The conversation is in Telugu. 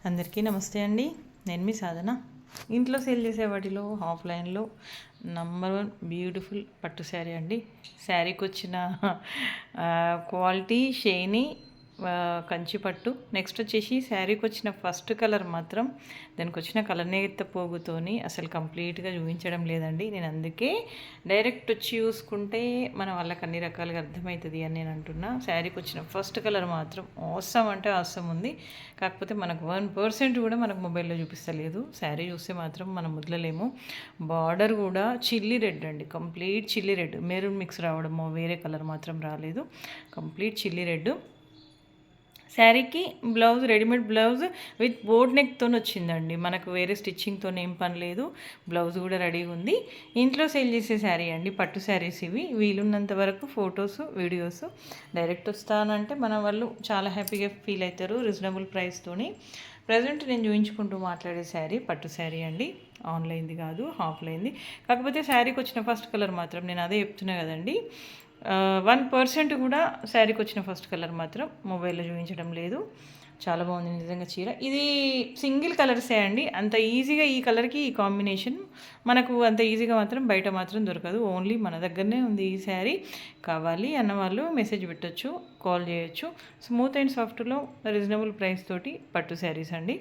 అందరికీ నమస్తే అండి. నేను మీ సాధన. ఇంట్లో సేల్ చేసే వాటిలో ఆఫ్లైన్లో నంబర్ వన్ బ్యూటిఫుల్ పట్టు శారీ అండి. శారీకి వచ్చిన క్వాలిటీ షైనీ కంచి పట్టు. నెక్స్ట్ వచ్చేసి శారీకి వచ్చిన ఫస్ట్ కలర్ మాత్రం దానికి వచ్చిన కలనేత పోగుతోని అసలు కంప్లీట్గా చూపించడం లేదండి. నేను అందుకే డైరెక్ట్ వచ్చి చూసుకుంటే మన వాళ్ళకి అన్ని రకాలుగా అర్థమవుతుంది అని నేను అంటున్నా. శారీకి వచ్చిన ఫస్ట్ కలర్ మాత్రం అవసరం అంటే అవసరం ఉంది. కాకపోతే మనకు 1% కూడా మనకు మొబైల్లో చూపిస్తలేదు. శారీ చూస్తే మాత్రం మనం వదలలేము. బార్డర్ కూడా చిల్లీ రెడ్ అండి, complete chilli red. Maroon mix రావడమో వేరే కలర్ మాత్రం రాలేదు. Complete chilli red. శారీకి blouse readymade blouse with boat నెక్తో వచ్చిందండి. మనకు వేరే స్టిచ్చింగ్తో ఏం పని లేదు. బ్లౌజ్ కూడా రెడీగా ఉంది. ఇంట్లో సేల్ చేసే శారీ అండి, పట్టు శారీస్ ఇవి. వీలున్నంత వరకు ఫొటోస్ వీడియోస్ డైరెక్ట్ వస్తానంటే మన వాళ్ళు చాలా హ్యాపీగా ఫీల్ అవుతారు రీజనబుల్ ప్రైస్తోని. ప్రజెంట్ నేను చూపించుకుంటూ మాట్లాడే శారీ పట్టు శారీ అండి. ఆన్లైన్ది కాదు, ఆఫ్లైన్ది. కాకపోతే శారీకి వచ్చిన ఫస్ట్ కలర్ మాత్రం నేను అదే చెప్తున్నా కదండి, 1% కూడా శారీకి వచ్చిన ఫస్ట్ కలర్ మాత్రం మొబైల్లో చూపించడం లేదు. చాలా బాగుంది నిజంగా చీర. ఇది సింగిల్ కలర్సే అండి. అంత ఈజీగా ఈ కలర్కి ఈ కాంబినేషన్ మనకు అంత ఈజీగా మాత్రం బయట మాత్రం దొరకదు. ఓన్లీ మన దగ్గరనే ఉంది ఈ శారీ. కావాలి అన్న వాళ్ళు మెసేజ్ పెట్టచ్చు, కాల్ చేయొచ్చు. స్మూత్ అండ్ సాఫ్ట్లో రీజనబుల్ ప్రైస్ తోటి పట్టు శారీస్ అండి.